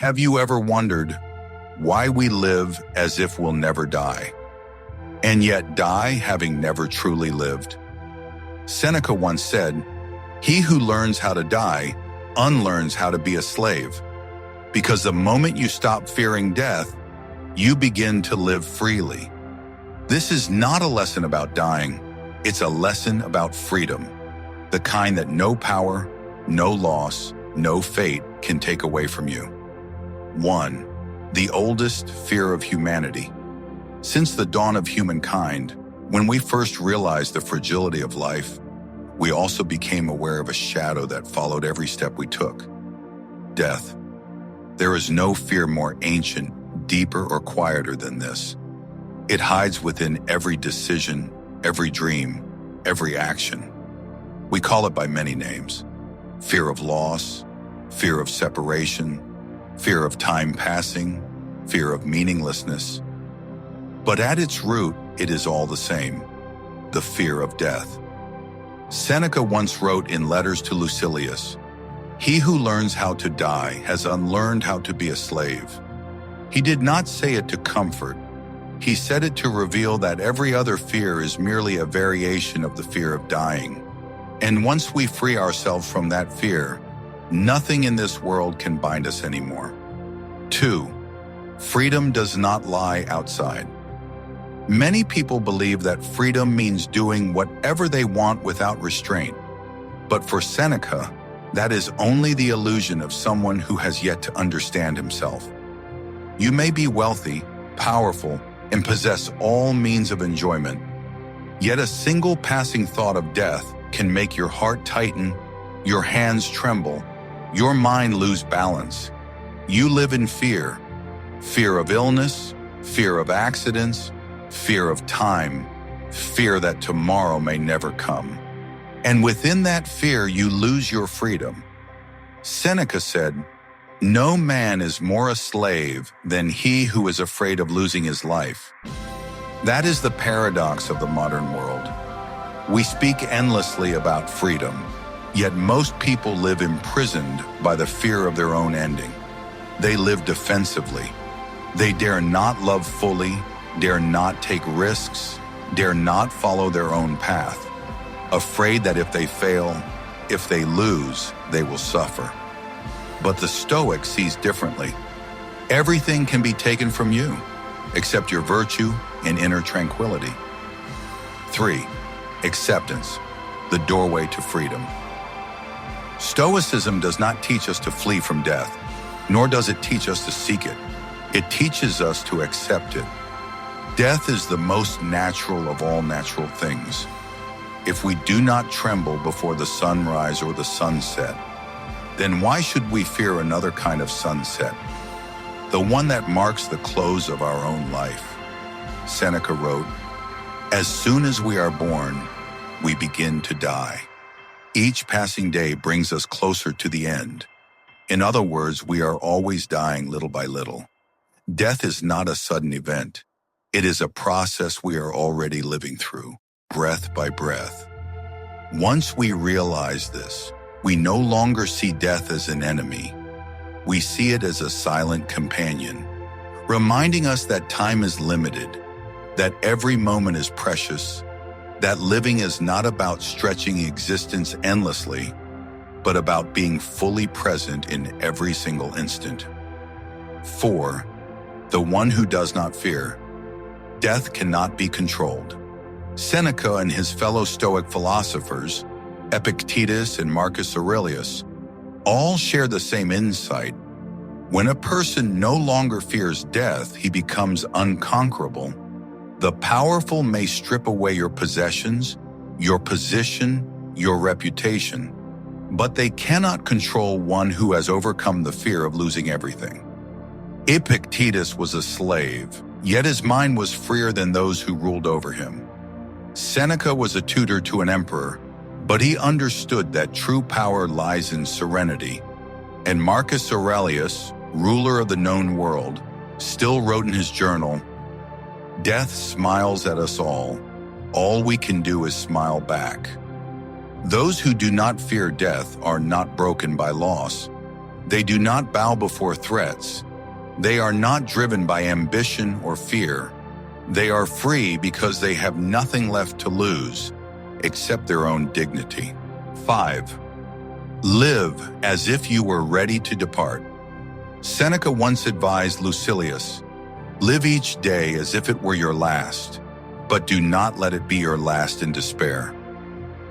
Have you ever wondered why we live as if we'll never die, and yet die having never truly lived? Seneca once said, "He who learns how to die unlearns how to be a slave," because the moment you stop fearing death, you begin to live freely. This is not a lesson about dying, it's a lesson about freedom, the kind that no power, no loss, no fate can take away from you. 1. The oldest fear of humanity. Since the dawn of humankind, when we first realized the fragility of life, we also became aware of a shadow that followed every step we took: death. There is no fear more ancient, deeper, or quieter than this. It hides within every decision, every dream, every action. We call it by many names: fear of loss, fear of separation, fear of time passing, fear of meaninglessness. But at its root, it is all the same: the fear of death. Seneca once wrote in Letters to Lucilius, "He who learns how to die has unlearned how to be a slave." He did not say it to comfort. He said it to reveal that every other fear is merely a variation of the fear of dying. And once we free ourselves from that fear, nothing in this world can bind us anymore. 2. Freedom does not lie outside. Many people believe that freedom means doing whatever they want without restraint. But for Seneca, that is only the illusion of someone who has yet to understand himself. You may be wealthy, powerful, and possess all means of enjoyment, yet a single passing thought of death can make your heart tighten, your hands tremble, your mind lose balance. You live in fear: fear of illness, fear of accidents, fear of time, fear that tomorrow may never come. And within that fear, you lose your freedom. Seneca said, "No man is more a slave than he who is afraid of losing his life." That is the paradox of the modern world. We speak endlessly about freedom, yet most people live imprisoned by the fear of their own ending. They live defensively. They dare not love fully, dare not take risks, dare not follow their own path, afraid that if they fail, if they lose, they will suffer. But the Stoic sees differently. Everything can be taken from you, except your virtue and inner tranquility. 3. Acceptance, the doorway to freedom. Stoicism does not teach us to flee from death, nor does it teach us to seek it. It teaches us to accept it. Death is the most natural of all natural things. If we do not tremble before the sunrise or the sunset, then why should we fear another kind of sunset? The one that marks the close of our own life. Seneca wrote, "As soon as we are born, we begin to die. Each passing day brings us closer to the end." In other words, we are always dying little by little. Death is not a sudden event. It is a process we are already living through, breath by breath. Once we realize this, we no longer see death as an enemy. We see it as a silent companion, reminding us that time is limited, that every moment is precious, that living is not about stretching existence endlessly, but about being fully present in every single instant. 4. The one who does not fear. Death cannot be controlled. Seneca and his fellow Stoic philosophers, Epictetus and Marcus Aurelius, all share the same insight. When a person no longer fears death, he becomes unconquerable. The powerful may strip away your possessions, your position, your reputation, but they cannot control one who has overcome the fear of losing everything. Epictetus was a slave, yet his mind was freer than those who ruled over him. Seneca was a tutor to an emperor, but he understood that true power lies in serenity. And Marcus Aurelius, ruler of the known world, still wrote in his journal, "Death smiles at us all. All we can do is smile back." Those who do not fear death are not broken by loss. They do not bow before threats. They are not driven by ambition or fear. They are free because they have nothing left to lose except their own dignity. 5. Live as if you were ready to depart. Seneca once advised Lucilius, "Live each day as if it were your last, but do not let it be your last in despair."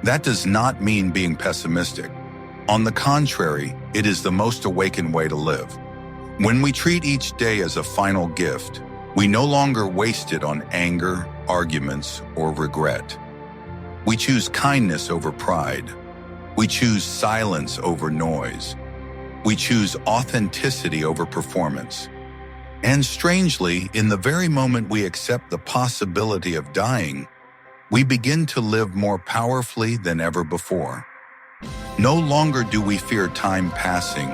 That does not mean being pessimistic. On the contrary, it is the most awakened way to live. When we treat each day as a final gift, we no longer waste it on anger, arguments, or regret. We choose kindness over pride. We choose silence over noise. We choose authenticity over performance. And strangely, in the very moment we accept the possibility of dying, we begin to live more powerfully than ever before. No longer do we fear time passing,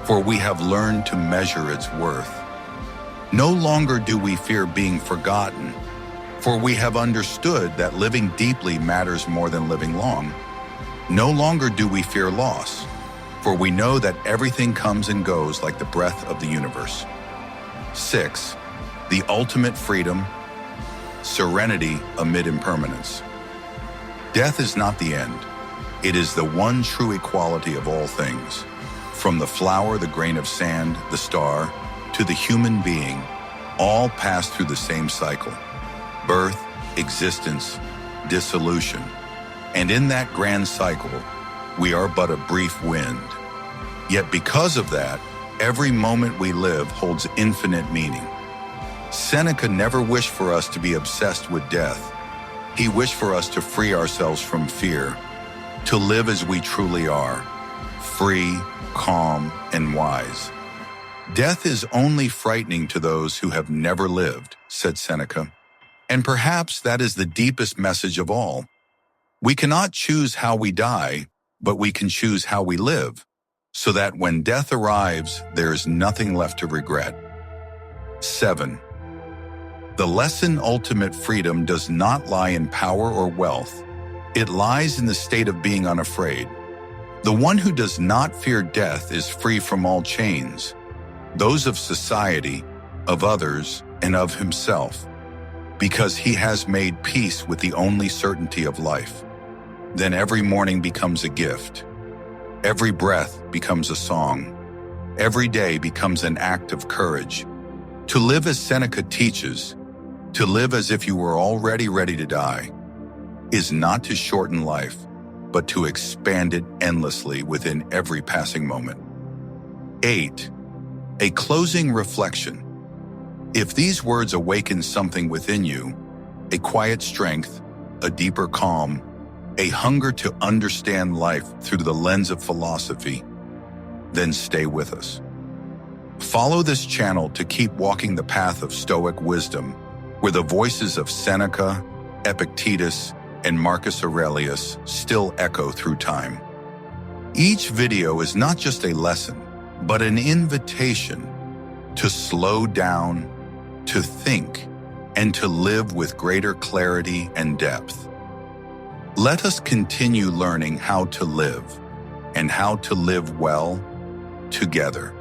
for we have learned to measure its worth. No longer do we fear being forgotten, for we have understood that living deeply matters more than living long. No longer do we fear loss, for we know that everything comes and goes like the breath of the universe. 6. The ultimate freedom, serenity amid impermanence. Death is not the end. It is the one true equality of all things. From the flower, the grain of sand, the star, to the human being, all pass through the same cycle. Birth, existence, dissolution. And in that grand cycle, we are but a brief wind. Yet because of that, every moment we live holds infinite meaning. Seneca never wished for us to be obsessed with death. He wished for us to free ourselves from fear, to live as we truly are, free, calm, and wise. Death is only frightening to those who have never lived, said Seneca. And perhaps that is the deepest message of all. We cannot choose how we die, but we can choose how we live, so that when death arrives, there is nothing left to regret. 7. The lesson ultimate freedom does not lie in power or wealth. It lies in the state of being unafraid. The one who does not fear death is free from all chains, those of society, of others, and of himself, because he has made peace with the only certainty of life. Then every morning becomes a gift. Every breath becomes a song. Every day becomes an act of courage. To live as Seneca teaches, to live as if you were already ready to die, is not to shorten life, but to expand it endlessly within every passing moment. 8. A closing reflection. If these words awaken something within you, a quiet strength, a deeper calm, a hunger to understand life through the lens of philosophy, then stay with us. Follow this channel to keep walking the path of Stoic wisdom, where the voices of Seneca, Epictetus, and Marcus Aurelius still echo through time. Each video is not just a lesson, but an invitation to slow down, to think, and to live with greater clarity and depth. Let us continue learning how to live, and how to live well together.